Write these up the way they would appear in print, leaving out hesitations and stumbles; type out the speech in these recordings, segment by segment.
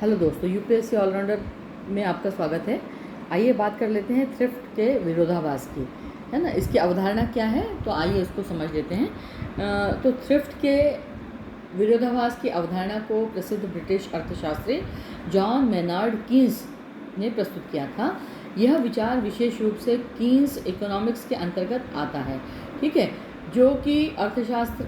Hello दोस्तों, UPSC allrounder में आपका स्वागत है। आइए बात कर लेते हैं थ्रिफ्ट के विरोधाभास की, है ना। इसकी अवधारणा क्या है, तो आइए उसको समझ लेते हैं। तो थ्रिफ्ट के विरोधाभास की अवधारणा को प्रसिद्ध ब्रिटिश अर्थशास्त्री जॉन मेनार्ड कीन्स ने प्रस्तुत किया था। यह विचार विशेष रूप से कीन्स इकोनॉमिक्स के अंतर्गत आता है, ठीक है, जो कि अर्थशास्त्र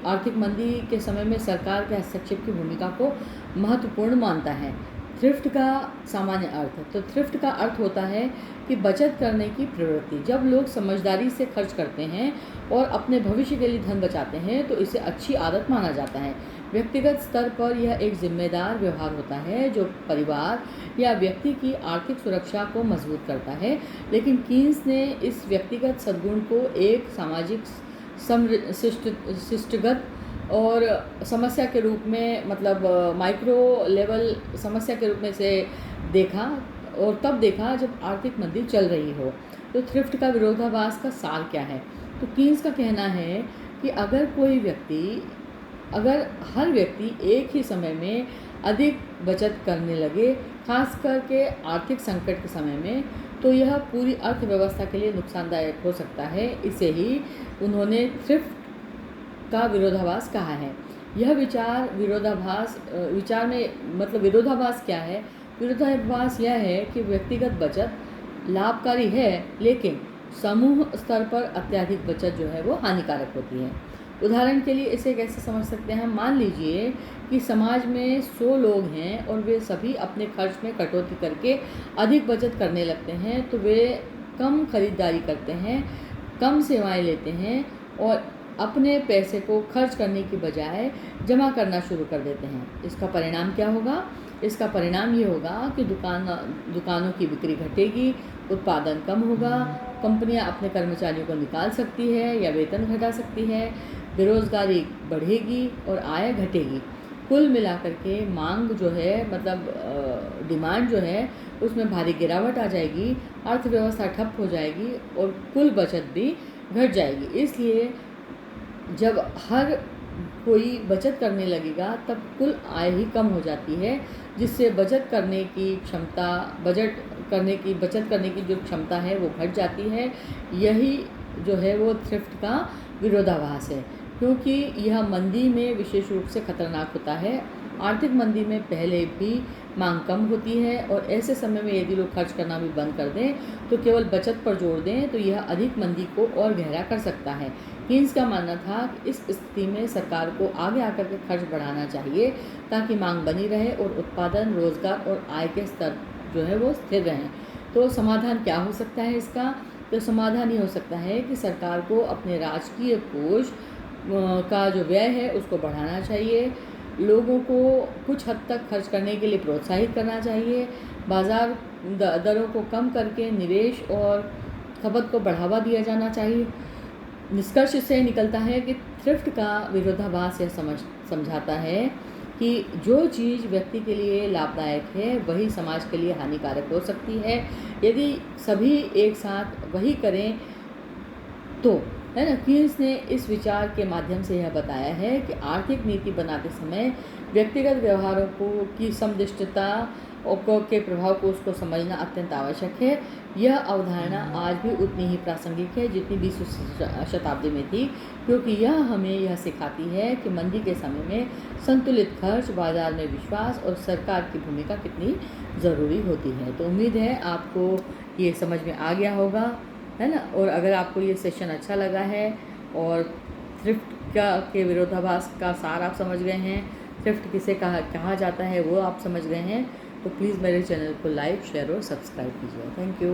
आर्थिक मंदी के समय में सरकार के हस्तक्षेप की भूमिका को महत्वपूर्ण मानता है। थ्रिफ्ट का सामान्य अर्थ, तो थ्रिफ्ट का अर्थ होता है कि बचत करने की प्रवृत्ति। जब लोग समझदारी से खर्च करते हैं और अपने भविष्य के लिए धन बचाते हैं तो इसे अच्छी आदत माना जाता है। व्यक्तिगत स्तर पर यह एक जिम्मेदार व्यवहार होता है जो परिवार या व्यक्ति की आर्थिक सुरक्षा को मजबूत करता है। लेकिन कीन्स ने इस व्यक्तिगत सद्गुण को एक सामाजिक शिष्टगत और समस्या के रूप में, मतलब माइक्रो लेवल समस्या के रूप में से देखा, और तब देखा जब आर्थिक मंदी चल रही हो। तो थ्रिफ्ट का विरोधाभास का सार क्या है, तो कीन्स का कहना है कि अगर हर व्यक्ति एक ही समय में अधिक बचत करने लगे, खास करके आर्थिक संकट के समय में, तो यह पूरी अर्थव्यवस्था के लिए नुकसानदायक हो सकता है। इसे ही उन्होंने थ्रिफ्ट का विरोधाभास कहा है। यह विचार में मतलब विरोधाभास क्या है? विरोधाभास यह है कि व्यक्तिगत बचत लाभकारी है, लेकिन समूह स्तर पर अत्यधिक बचत जो है वो हानिकारक होती है। उदाहरण के लिए इसे कैसे समझ सकते हैं? मान लीजिए कि समाज में 100 लोग हैं और वे सभी अपने खर्च में कटौती करके अधिक बचत करने लगते हैं, तो वे कम खरीदारी करते हैं, कम सेवाएं लेते हैं और अपने पैसे को खर्च करने की बजाय जमा करना शुरू कर देते हैं। इसका परिणाम क्या होगा? इसका परिणाम ये होगा कि दुकानों की बिक्री घटेगी, उत्पादन कम होगा, कंपनियां अपने कर्मचारियों को निकाल सकती है या वेतन घटा सकती है, बेरोजगारी बढ़ेगी और आय घटेगी। कुल मिलाकर के मांग जो है, मतलब डिमांड जो है, उसमें भारी गिरावट आ जाएगी, अर्थव्यवस्था ठप हो जाएगी और कुल बचत भी घट जाएगी। इसलिए जब हर कोई बचत करने लगेगा तब कुल आय ही कम हो जाती है, जिससे बचत करने की जो क्षमता है वो घट जाती है। यही जो है वो थ्रिफ्ट का विरोधाभास है, क्योंकि यह मंदी में विशेष रूप से खतरनाक होता है। आर्थिक मंदी में पहले भी मांग कम होती है और ऐसे समय में यदि लोग खर्च करना भी बंद कर दें तो केवल बचत पर जोर दें तो यह अधिक मंदी को और गहरा कर सकता है। कीन्स का मानना था कि इस स्थिति में सरकार को आगे आकर के खर्च बढ़ाना चाहिए ताकि मांग बनी रहे और उत्पादन, रोजगार और आय के स्तर जो है वो स्थिर रहें। तो समाधान क्या हो सकता है इसका? तो समाधान ये हो सकता है कि सरकार को अपने राजकीय कोष का जो व्यय है उसको बढ़ाना चाहिए, लोगों को कुछ हद तक खर्च करने के लिए प्रोत्साहित करना चाहिए, बाजार दरों को कम करके निवेश और खपत को बढ़ावा दिया जाना चाहिए। निष्कर्ष से निकलता है कि थ्रिफ्ट का विरोधाभास यह समझाता है कि जो चीज़ व्यक्ति के लिए लाभदायक है वही समाज के लिए हानिकारक हो सकती है। यदि सभी एक साथ वही करें तो, है ना। कीन्स ने इस विचार के माध्यम से यह बताया है कि आर्थिक नीति बनाते समय व्यक्तिगत व्यवहारों की समदृष्टता के प्रभाव को उसको समझना अत्यंत आवश्यक है। यह अवधारणा आज भी उतनी ही प्रासंगिक है जितनी 20वीं शताब्दी में थी, क्योंकि यह हमें यह सिखाती है कि मंदी के समय में संतुलित खर्च, बाजार में विश्वास और सरकार की भूमिका कितनी ज़रूरी होती है। तो उम्मीद है आपको ये समझ में आ गया होगा, है ना। और अगर आपको ये सेशन अच्छा लगा है और थ्रिफ्ट के विरोधाभास का सार आप समझ गए हैं, थ्रिफ्ट किसे कहा जाता है वो आप समझ गए हैं, तो प्लीज़ मेरे चैनल को लाइक, शेयर और सब्सक्राइब कीजिए। Thank you.